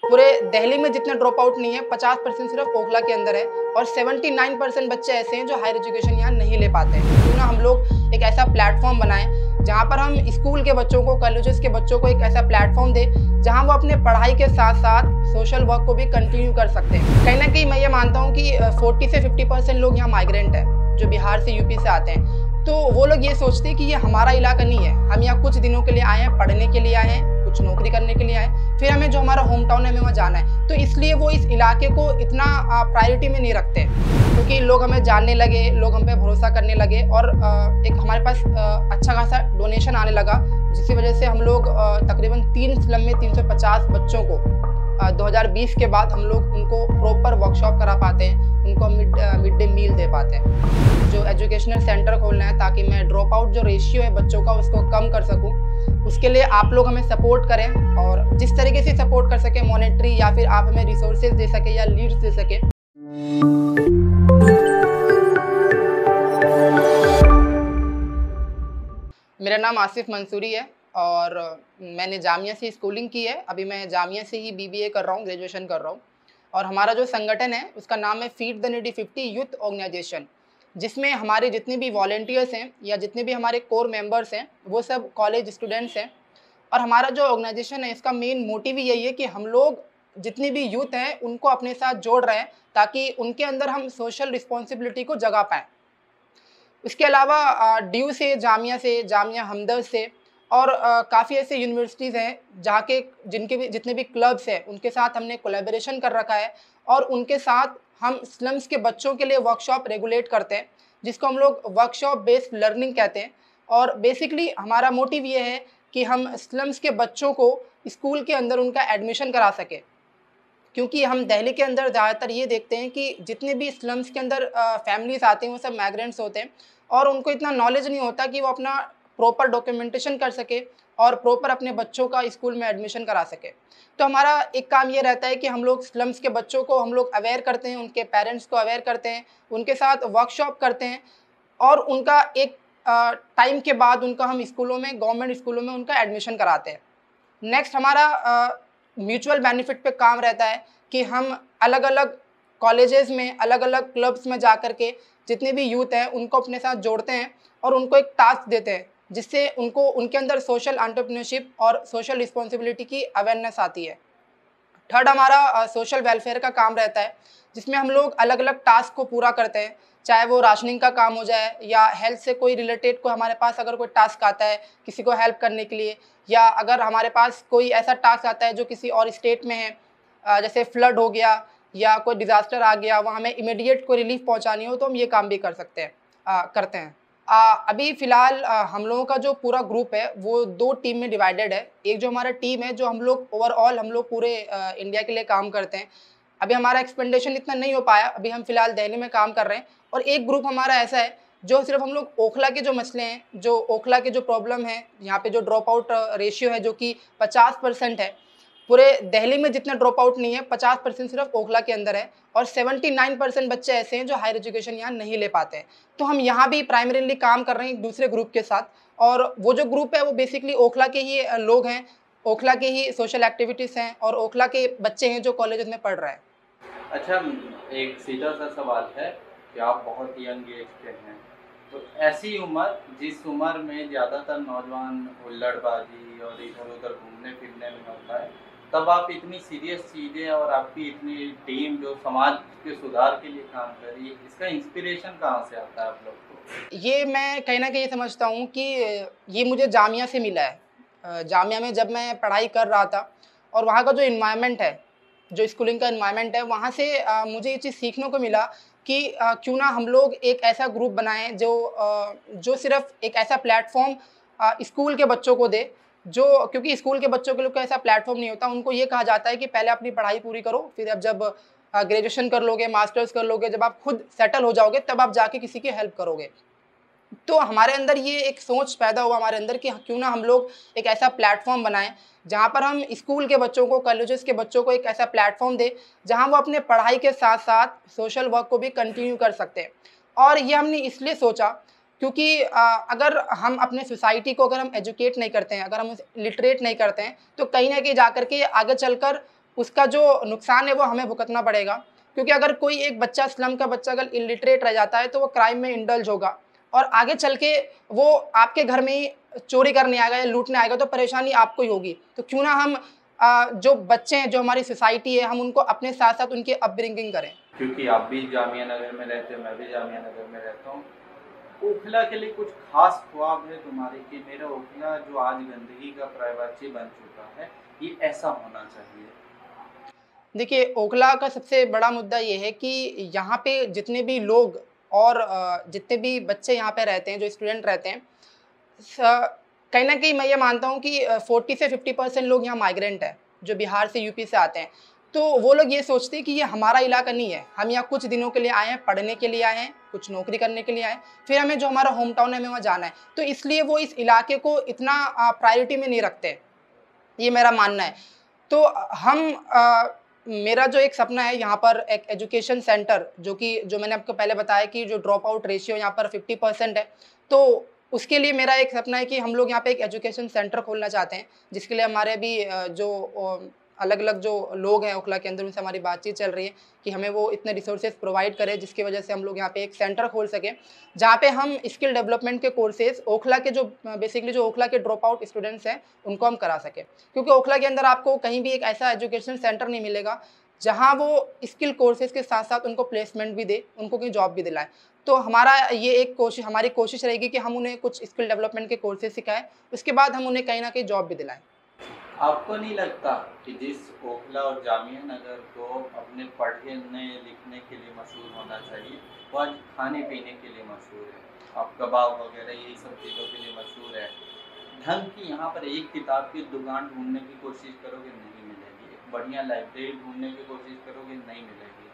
पूरे दिल्ली में जितने ड्रॉप आउट नहीं है 50% सिर्फ ओखला के अंदर है और 79% बच्चे ऐसे हैं जो हायर एजुकेशन यहाँ नहीं ले पाते हैं। क्यों ना हम लोग एक ऐसा प्लेटफॉर्म बनाएं जहाँ पर हम स्कूल के बच्चों को, कॉलेजेस के बच्चों को एक ऐसा प्लेटफॉर्म दें जहाँ वो अपने पढ़ाई के साथ साथ सोशल वर्क को भी कंटिन्यू कर सकते हैं। कहीं ना कहीं मैं ये मानता हूँ कि 40 से 50% लोग यहाँ माइग्रेंट हैं जो बिहार से यूपी से आते हैं। तो वो लोग ये सोचते हैं कि ये हमारा इलाका नहीं है, हम यहाँ कुछ दिनों के लिए आए हैं, पढ़ने के लिए आए हैं, कुछ नौकरी करने के लिए आए, फिर हमें जो हमारा होम टाउन है हमें वहाँ जाना है। तो इसलिए वो इस इलाके को इतना प्रायोरिटी में नहीं रखते क्योंकि लोग हमें जानने लगे, लोग हम पे भरोसा करने लगे और एक हमारे पास अच्छा खासा डोनेशन आने लगा, जिसकी वजह से हम लोग तकरीबन 3 स्लम में 350 बच्चों को 2020 के बाद हम लोग उनको प्रॉपर वर्कशॉप करा पाते हैं, उनको मिड डे मील दे पाते हैं। जो एजुकेशनल सेंटर खोलना है ताकि मैं ड्रॉप आउट जो रेशियो है बच्चों का उसको कम कर सकूं, उसके लिए आप लोग हमें सपोर्ट करें और जिस तरीके से सपोर्ट कर सके, मॉनेटरी या फिर आप हमें रिसोर्सेज दे सके या लीड्स दे सके। मेरा नाम आसिफ मंसूरी है और मैंने जामिया से स्कूलिंग की है। अभी मैं जामिया से ही बीबीए कर रहा हूँ, ग्रेजुएशन कर रहा हूँ। और हमारा जो संगठन है उसका नाम है feed the needy 50 youth organisation, जिसमें हमारे जितने भी वॉलेंटियर्स हैं या जितने भी हमारे कोर मेंबर्स हैं वो सब कॉलेज स्टूडेंट्स हैं। और हमारा जो ऑर्गेनाइजेशन है इसका मेन मोटिव ही यही है कि हम लोग जितनी भी यूथ हैं उनको अपने साथ जोड़ रहे हैं ताकि उनके अंदर हम सोशल रिस्पॉन्सिबिलिटी को जगा पाएँ। इसके अलावा ड्यू से, जामिया हमदर्द से और काफ़ी ऐसे यूनिवर्सिटीज़ हैं जहाँ के जिनके भी जितने भी क्लब्स हैं उनके साथ हमने कोलैबोरेशन कर रखा है और उनके साथ हम स्लम्स के बच्चों के लिए वर्कशॉप रेगुलेट करते हैं, जिसको हम लोग वर्कशॉप बेस्ड लर्निंग कहते हैं। और बेसिकली हमारा मोटिव ये है कि हम स्लम्स के बच्चों को स्कूल के अंदर उनका एडमिशन करा सकें, क्योंकि हम दिल्ली के अंदर ज़्यादातर ये देखते हैं कि जितने भी स्लम्स के अंदर फैमिलीज़ आते हैं वो सब माइग्रेंट्स होते हैं और उनको इतना नॉलेज नहीं होता कि वो अपना प्रॉपर डॉक्यूमेंटेशन कर सके और प्रॉपर अपने बच्चों का स्कूल में एडमिशन करा सके। तो हमारा एक काम ये रहता है कि हम लोग स्लम्स के बच्चों को हम लोग अवेयर करते हैं, उनके पेरेंट्स को अवेयर करते हैं, उनके साथ वर्कशॉप करते हैं और उनका एक टाइम के बाद उनका हम स्कूलों में, गवर्नमेंट स्कूलों में उनका एडमिशन कराते हैं। नेक्स्ट हमारा म्यूचुअल बेनिफिट पे काम रहता है कि हम अलग अलग कॉलेजेस में, अलग अलग क्लब्स में जा कर के जितने भी यूथ हैं उनको अपने साथ जोड़ते हैं और उनको एक टास्क देते हैं जिससे उनको उनके अंदर सोशल एंटरप्रेन्योरशिप और सोशल रिस्पॉन्सिबिलिटी की अवेयरनेस आती है। थर्ड हमारा सोशल वेलफेयर का काम रहता है जिसमें हम लोग अलग अलग टास्क को पूरा करते हैं, चाहे वो राशनिंग का काम हो जाए या हेल्थ से कोई रिलेटेड को हमारे पास अगर कोई टास्क आता है किसी को हेल्प करने के लिए, या अगर हमारे पास कोई ऐसा टास्क आता है जो किसी और स्टेट में है, जैसे फ्लड हो गया या कोई डिज़ास्टर आ गया, वहाँ हमें इमीडिएट कोई रिलीफ पहुँचानी हो तो हम ये काम भी कर सकते हैं, करते हैं। अभी फ़िलहाल हम लोगों का जो पूरा ग्रुप है वो 2 टीम में डिवाइडेड है। एक जो हमारा टीम है जो हम लोग ओवरऑल हम लोग पूरे इंडिया के लिए काम करते हैं। अभी हमारा एक्सपेंडेशन इतना नहीं हो पाया, अभी हम फ़िलहाल दिल्ली में काम कर रहे हैं। और एक ग्रुप हमारा ऐसा है जो सिर्फ हम लोग ओखला के जो मसले हैं, जो ओखला के जो प्रॉब्लम है, यहाँ पे जो ड्रॉप आउट रेशियो है जो कि 50% है, पूरे दिल्ली में जितने ड्रॉप आउट नहीं है 50% सिर्फ ओखला के अंदर है और 79% बच्चे ऐसे हैं जो हायर एजुकेशन यहाँ नहीं ले पाते हैं। तो हम यहाँ भी प्राइमरीली काम कर रहे हैं एक दूसरे ग्रुप के साथ, और वो जो ग्रुप है वो बेसिकली ओखला के ही लोग हैं, ओखला के ही सोशल एक्टिविटीज़ हैं और ओखला के बच्चे हैं जो कॉलेज में पढ़ रहे हैं। अच्छा, एक सीधा सा सवाल है कि आप बहुत यंग एज के हैं, तो ऐसी उम्र जिस उम्र में ज़्यादातर नौजवान हुल्लड़बाजी और इधर उधर घूमने फिरने में होता है, तब आप इतनी सीरियस चीज़ें और आपकी इतनी टीम जो समाज के सुधार के लिए काम कर रही है, इसका इंस्पिरेशन कहाँ से आता है आप लोग को? ये मैं कहीं ना कहीं समझता हूँ कि ये मुझे जामिया से मिला है। जामिया में जब मैं पढ़ाई कर रहा था और वहाँ का जो इन्वायरमेंट है, जो स्कूलिंग का इन्वायरमेंट है, वहाँ से मुझे ये चीज़ सीखने को मिला कि क्यों ना हम लोग एक ऐसा ग्रुप बनाएं जो सिर्फ एक ऐसा प्लेटफॉर्म स्कूल के बच्चों को दे, जो क्योंकि स्कूल के बच्चों के लिए कोई ऐसा प्लेटफॉर्म नहीं होता। उनको ये कहा जाता है कि पहले अपनी पढ़ाई पूरी करो, फिर अब जब ग्रेजुएशन कर लोगे, मास्टर्स कर लोगे, जब आप खुद सेटल हो जाओगे तब आप जाके किसी की हेल्प करोगे। तो हमारे अंदर ये एक सोच पैदा हुआ हमारे अंदर कि क्यों ना हम लोग एक ऐसा प्लेटफॉर्म बनाएं जहाँ पर हम स्कूल के बच्चों को, कॉलेजेस के बच्चों को एक ऐसा प्लेटफॉर्म दें जहाँ वो अपने पढ़ाई के साथ साथ सोशल वर्क को भी कंटिन्यू कर सकते हैं। और ये हमने इसलिए सोचा क्योंकि अगर हम अपने सोसाइटी को अगर हम एजुकेट नहीं करते हैं, अगर हम लिटरेट नहीं करते हैं, तो कहीं ना कहीं जा कर के आगे चलकर उसका जो नुकसान है वो हमें भुगतना पड़ेगा। क्योंकि अगर कोई एक बच्चा, स्लम का बच्चा अगर इलिटरेट रह जाता है तो वो क्राइम में इंडल्ज होगा और आगे चल के वो आपके घर में ही चोरी करने आएगा या लूटने आएगा, तो परेशानी आपको ही होगी। तो क्यों ना हम जो बच्चे हैं, जो हमारी सोसाइटी है, हम उनको अपने साथ साथ उनकी अपब्रिंगिंग करें। क्योंकि आप भी जामिया नगर में रहते हो, मैं भी जामिया नगर में रहता हूँ, ओखला के लिए कुछ खास ख्वाब है तुम्हारे कि मेरा ओखला जो आज गंदगी का पर्यायवाची बन चुका है, ये ऐसा होना चाहिए? देखिए, ओखला का सबसे बड़ा मुद्दा ये है कि यहाँ पे जितने भी लोग और जितने भी बच्चे यहाँ पे रहते हैं, जो स्टूडेंट रहते हैं, स कहीं न कहीं मैं ये मानता हूँ कि 40 से 50% लोग यहाँ माइग्रेंट हैं, जो बिहार से, यूपी से आते हैं। तो वो लोग ये सोचते हैं कि ये हमारा इलाका नहीं है, हम यहाँ कुछ दिनों के लिए आए हैं, पढ़ने के लिए आए हैं, कुछ नौकरी करने के लिए आए हैं, फिर हमें जो हमारा होम टाउन है, हमें वहाँ जाना है। तो इसलिए वो इस इलाके को इतना प्रायोरिटी में नहीं रखते, ये मेरा मानना है। तो मेरा जो एक सपना है यहाँ पर एक एजुकेशन सेंटर, जो मैंने आपको पहले बताया कि जो ड्रॉप आउट रेशियो यहाँ पर 50% है, तो उसके लिए मेरा एक सपना है कि हम लोग यहाँ पे एक एजुकेशन सेंटर खोलना चाहते हैं, जिसके लिए हमारे अभी अलग-अलग जो लोग हैं ओखला के अंदर, उनसे हमारी बातचीत चल रही है कि हमें वो इतने रिसोर्सेज प्रोवाइड करें, जिसकी वजह से हम लोग यहाँ पे एक सेंटर खोल सकें, जहाँ पे हम स्किल डेवलपमेंट के कोर्सेज़ ओखला के जो बेसिकली जो ओखला के ड्रॉप आउट स्टूडेंट्स हैं, उनको हम करा सकें। क्योंकि ओखला के अंदर आपको कहीं भी एक ऐसा एजुकेशन सेंटर नहीं मिलेगा, जहाँ वो स्किल कोर्सेज़ के साथ-साथ उनको प्लेसमेंट भी दे, उनको कहीं जॉब भी दिलाए। तो हमारी कोशिश रहेगी कि हम उन्हें कुछ स्किल डेवलपमेंट के कोर्सेज़ सिखाएँ, उसके बाद हम उन्हें कहीं न कहीं जॉब भी दिलाएँ। आपको नहीं लगता कि जिस ओखला और जामिया नगर को अपने पढ़ने लिखने के लिए मशहूर होना चाहिए, वो आज खाने पीने के लिए मशहूर है? आप कबाब वगैरह यही सब चीज़ों के लिए मशहूर है। ढंग की यहाँ पर एक किताब की दुकान ढूँढने की कोशिश करोगे, नहीं मिलेगी। एक बढ़िया लाइब्रेरी ढूँढने की कोशिश करोगे, नहीं मिलेगी।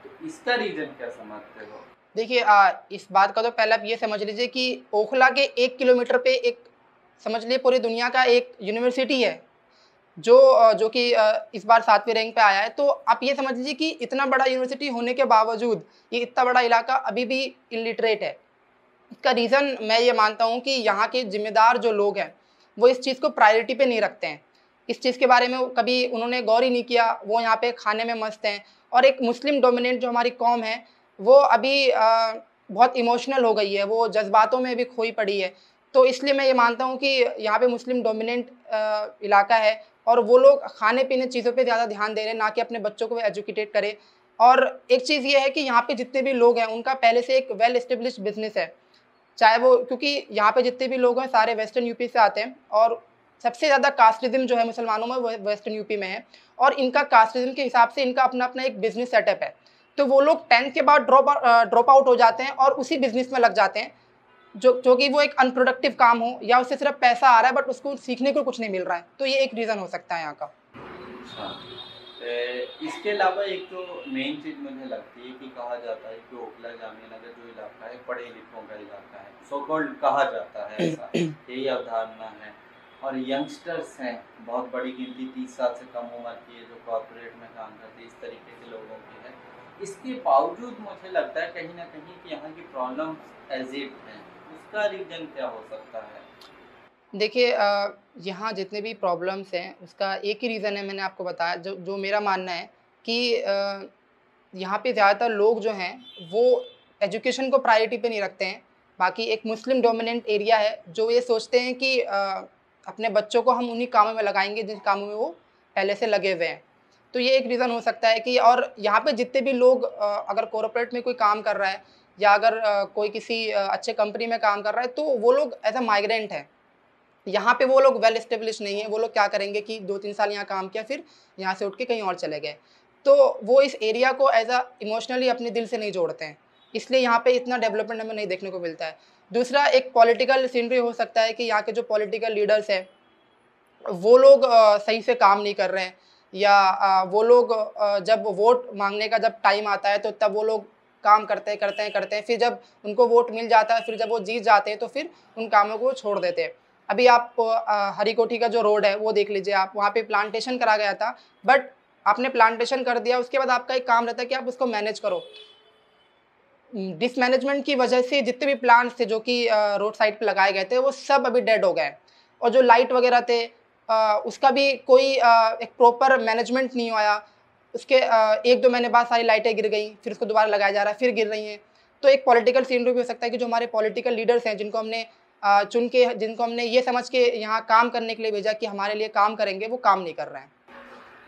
तो इसका रीज़न क्या समझते हो? देखिए, इस बात का तो पहले आप ये समझ लीजिए कि ओखला के 1 किलोमीटर पे एक, समझ लीजिए पूरी दुनिया का एक यूनिवर्सिटी है, जो कि इस बार 7वीं रैंक पे आया है। तो आप ये समझ लीजिए कि इतना बड़ा यूनिवर्सिटी होने के बावजूद ये इतना बड़ा इलाका अभी भी इलिटरेट है। इसका रीज़न मैं ये मानता हूँ कि यहाँ के ज़िम्मेदार जो लोग हैं, वो इस चीज़ को प्रायोरिटी पे नहीं रखते हैं। इस चीज़ के बारे में कभी उन्होंने गौर ही नहीं किया, वो यहाँ पे खाने में मस्त हैं। और एक मुस्लिम डोमिनेंट जो हमारी कौम है, वो अभी बहुत इमोशनल हो गई है, वो जज़्बातों में भी खोई पड़ी है। तो इसलिए मैं ये मानता हूँ कि यहाँ पे मुस्लिम डोमिनेंट इलाका है और वो लोग खाने-पीने चीज़ों पे ज़्यादा ध्यान दे रहे हैं, ना कि अपने बच्चों को एजुकेटेड करें। और एक चीज़ ये है कि यहाँ पे जितने भी लोग हैं, उनका पहले से एक वेल एस्टेब्लिश्ड बिज़नेस है। चाहे वो, क्योंकि यहाँ पे जितने भी लोग हैं सारे वेस्टर्न यूपी से आते हैं और सबसे ज़्यादा कास्टिज़्म जो है मुसलमानों में, वो वेस्टर्न यूपी में है और इनका कास्टिज़्म के हिसाब से इनका अपना-अपना एक बिज़नेस सेटअप है। तो वो लोग 10th के बाद ड्रॉप आउट हो जाते हैं और उसी बिज़नेस में लग जाते हैं, जो कि वो एक अनप्रोडक्टिव काम हो या उससे सिर्फ़ पैसा आ रहा है बट उसको सीखने को कुछ नहीं मिल रहा है। तो ये एक रीज़न हो सकता है यहाँ का। अच्छा। इसके अलावा एक तो मेन चीज़ मुझे लगती है कि कहा जाता है कि ओखला जामिया नगर जो इलाका है, पढ़े लिखों का इलाका है, सो कॉल्ड कहा जाता है ऐसा, यही अवधारणा है। और यंगस्टर्स हैं, बहुत बड़ी गिनती 30 साल से कम उम्र की है, जो कॉर्पोरेट में काम करते हैं, इस तरीके के लोगों की है। इसके बावजूद मुझे लगता है कहीं न कहीं कि यहाँ की प्रॉब्लम्स एज़ इट हैं, उसका रीज़न क्या हो सकता है? देखिए, यहाँ जितने भी प्रॉब्लम्स हैं उसका एक ही रीज़न है, मैंने आपको बताया, जो जो मेरा मानना है कि यहाँ पे ज़्यादातर लोग जो हैं वो एजुकेशन को प्रायोरिटी पे नहीं रखते हैं। बाकी एक मुस्लिम डोमिनेंट एरिया है, जो ये सोचते हैं कि अपने बच्चों को हम उन्हीं कामों में लगाएँगे जिन कामों में वो पहले से लगे हुए हैं। तो ये एक रीज़न हो सकता है कि, और यहाँ पे जितने भी लोग अगर कॉर्पोरेट में कोई काम कर रहा है या अगर कोई किसी अच्छे कंपनी में काम कर रहा है, तो वो लोग एज़ अ माइग्रेंट हैं। यहाँ पे वो लोग वेल एस्टेब्लिश नहीं है, वो लोग क्या करेंगे कि 2-3 साल यहाँ काम किया, फिर यहाँ से उठ के कहीं और चले गए। तो वो इस एरिया को एज़ अ इमोशनली अपने दिल से नहीं जोड़ते हैं, इसलिए यहाँ पे इतना डेवलपमेंट हमें नहीं देखने को मिलता है। दूसरा, एक पॉलिटिकल सीनरी हो सकता है कि यहाँ के जो पॉलिटिकल लीडर्स हैं, वो लोग सही से काम नहीं कर रहे हैं, या वो लोग जब वोट माँगने का जब टाइम आता है, तो तब वो लोग काम करते हैं, फिर जब उनको वोट मिल जाता है, फिर जब वो जीत जाते हैं, तो फिर उन कामों को छोड़ देते हैं। अभी आप हरिकोठी का जो रोड है वो देख लीजिए आप, वहाँ पे प्लांटेशन करा गया था, बट आपने प्लांटेशन कर दिया, उसके बाद आपका एक काम रहता है कि आप उसको मैनेज करो। डिसमैनेजमेंट की वजह से जितने भी प्लांट्स थे जो कि रोड साइड पे लगाए गए थे, वो सब अभी डेड हो गए हैं। और जो लाइट वगैरह थे, उसका भी कोई एक प्रॉपर मैनेजमेंट नहीं आया। उसके 1-2 महीने बाद सारी लाइटें गिर गई, फिर उसको दोबारा लगाया जा रहा है, फिर गिर रही हैं। तो एक पॉलिटिकल सीनरी भी हो सकता है कि जो हमारे पॉलिटिकल लीडर्स हैं, जिनको हमने चुन के, जिनको हमने ये समझ के यहाँ काम करने के लिए भेजा कि हमारे लिए काम करेंगे, वो काम नहीं कर रहे हैं।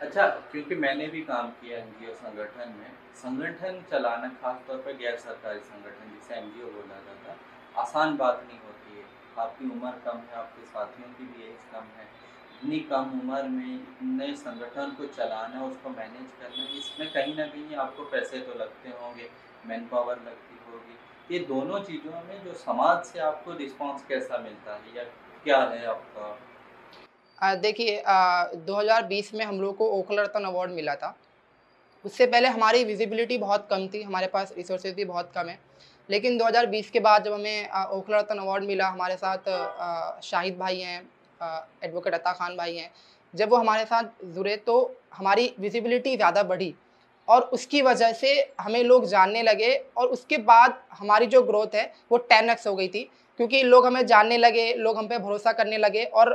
अच्छा, क्योंकि मैंने भी काम किया एनजीओ संगठन में, संगठन चलाना खास तौर पर गैर सरकारी संगठन जिसे एनजीओ बोला जाता है, आसान बात नहीं होती है। आपकी उम्र कम है, आपके साथियों की भी एज कम है, इतनी कम उम्र में इतने संगठन को चलाना, उसको मैनेज करना, इसमें कहीं ना कहीं आपको पैसे तो लगते होंगे, मैन पावर लगती होगी। ये दोनों चीज़ों में जो समाज से आपको रिस्पांस कैसा मिलता है या क्या है आपका? देखिए, 2020 में हम लोग को ओखला रत्न अवार्ड मिला था। उससे पहले हमारी विजिबिलिटी बहुत कम थी, हमारे पास रिसोर्सेज भी बहुत कम है। लेकिन 2020 के बाद जब हमें ओखला रत्न अवार्ड मिला, हमारे साथ शाहिद भाई हैं, एडवोकेट अता खान भाई हैं, जब वो हमारे साथ जुड़े तो हमारी विजिबिलिटी ज़्यादा बढ़ी और उसकी वजह से हमें लोग जानने लगे और उसके बाद हमारी जो ग्रोथ है वो 10x हो गई थी, क्योंकि लोग हमें जानने लगे, लोग हम पे भरोसा करने लगे और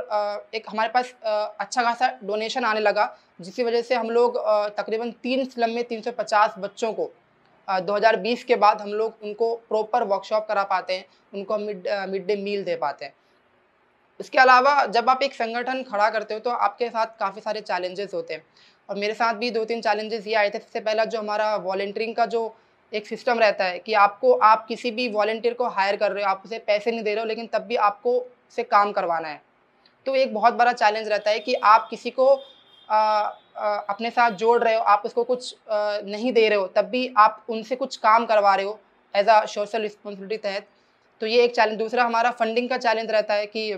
एक हमारे पास अच्छा खासा डोनेशन आने लगा, जिसकी वजह से हम लोग तकरीबन 3 स्लम में 350 बच्चों को 2020 के बाद हम लोग उनको प्रॉपर वर्कशॉप करा पाते हैं, उनको मिड डे मील दे पाते हैं। इसके अलावा जब आप एक संगठन खड़ा करते हो तो आपके साथ काफ़ी सारे चैलेंजेस होते हैं और मेरे साथ भी 2-3 चैलेंजेस ये आए थे। सबसे पहला जो हमारा वॉलंटियरिंग का जो एक सिस्टम रहता है कि आप किसी भी वॉलंटियर को हायर कर रहे हो, आप उसे पैसे नहीं दे रहे हो, लेकिन तब भी आपको उससे काम करवाना है। तो एक बहुत बड़ा चैलेंज रहता है कि आप किसी को अपने साथ जोड़ रहे हो, आप उसको कुछ नहीं दे रहे हो, तब भी आप उनसे कुछ काम करवा रहे हो एज़ अ सोशल रिस्पॉन्सिबिलिटी तहत। तो ये एक चैलेंज। दूसरा हमारा फंडिंग का चैलेंज रहता है कि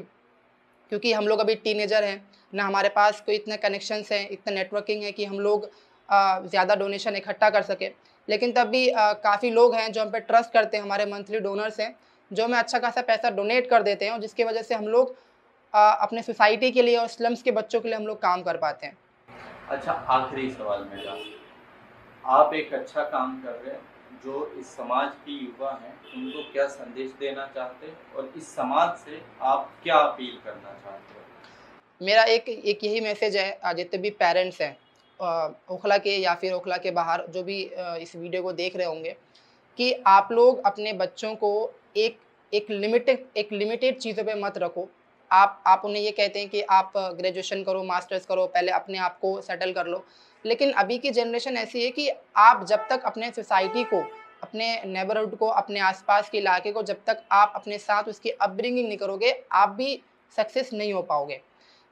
क्योंकि हम लोग अभी टीनेजर हैं, ना हमारे पास कोई इतने कनेक्शंस हैं, इतना नेटवर्किंग है कि हम लोग ज़्यादा डोनेशन इकट्ठा कर सकें। लेकिन तब भी काफ़ी लोग हैं जो हम पे ट्रस्ट करते हैं, हमारे मंथली डोनर्स हैं, जो हमें अच्छा खासा पैसा डोनेट कर देते हैं और जिसकी वजह से हम लोग अपने सोसाइटी के लिए और स्लम्स के बच्चों के लिए हम लोग काम कर पाते हैं। अच्छा, आखिरी सवाल मेरा, आप एक अच्छा काम कर रहे हैं, जो इस समाज की युवा हैं उनको क्या संदेश देना चाहते हैं और इस समाज से आप क्या अपील करना चाहते हो? मेरा एक एक यही मैसेज है जितने भी पेरेंट्स हैं ओखला के या फिर ओखला के बाहर जो भी इस वीडियो को देख रहे होंगे, कि आप लोग अपने बच्चों को एक एक लिमिटेड चीज़ों पे मत रखो। आप उन्हें ये कहते हैं कि आप ग्रेजुएशन करो, मास्टर्स करो, पहले अपने आप को सेटल कर लो। लेकिन अभी की जनरेशन ऐसी है कि आप जब तक अपने सोसाइटी को, अपने नेबरहुड को, अपने आस-पास के इलाके को जब तक आप अपने साथ उसकी अपब्रिंगिंग नहीं करोगे, आप भी सक्सेस नहीं हो पाओगे।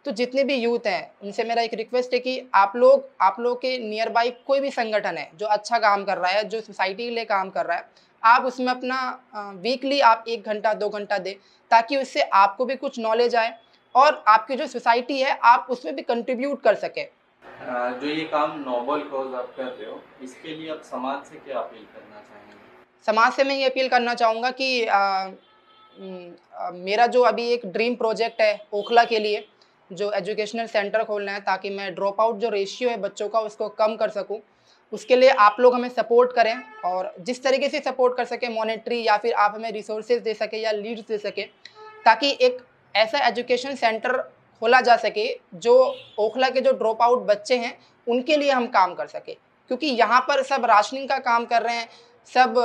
तो जितने भी यूथ हैं, उनसे मेरा एक रिक्वेस्ट है कि आप लोग के नियर बाय कोई भी संगठन है, जो अच्छा काम कर रहा है, जो सोसाइटी के लिए काम कर रहा है, आप उसमें अपना वीकली आप 1 घंटा, 2 घंटा दें, ताकि उससे आपको भी कुछ नॉलेज आए और आपकी जो सोसाइटी है, आप उसमें भी कंट्रीब्यूट कर सकें। जो ये काम नोबल कॉज़ आप कर रहे हो, इसके लिए आप समाज से क्या अपील करना चाहेंगे? समाज से मैं ये अपील करना चाहूँगा कि मेरा जो अभी एक ड्रीम प्रोजेक्ट है ओखला के लिए, जो एजुकेशनल सेंटर खोलना है, ताकि मैं ड्रॉप आउट जो रेशियो है बच्चों का उसको कम कर सकूँ। उसके लिए आप लोग हमें सपोर्ट करें और जिस तरीके से सपोर्ट कर सकें, मॉनेटरी या फिर आप हमें रिसोर्सेज दे सकें या लीड्स दे सकें, ताकि एक ऐसा एजुकेशन सेंटर खोला जा सके जो ओखला के जो ड्रॉप आउट बच्चे हैं उनके लिए हम काम कर सकें। क्योंकि यहाँ पर सब राशनिंग का काम कर रहे हैं, सब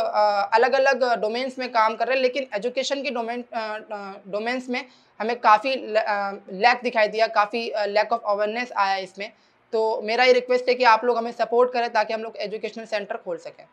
अलग-अलग डोमेन्स में काम कर रहे हैं, लेकिन एजुकेशन के डोमेन्स में हमें काफ़ी लैक दिखाई दिया, काफ़ी लैक ऑफ अवेयरनेस आया है इसमें। तो मेरा ये रिक्वेस्ट है कि आप लोग हमें सपोर्ट करें ताकि हम लोग एजुकेशनल सेंटर खोल सकें।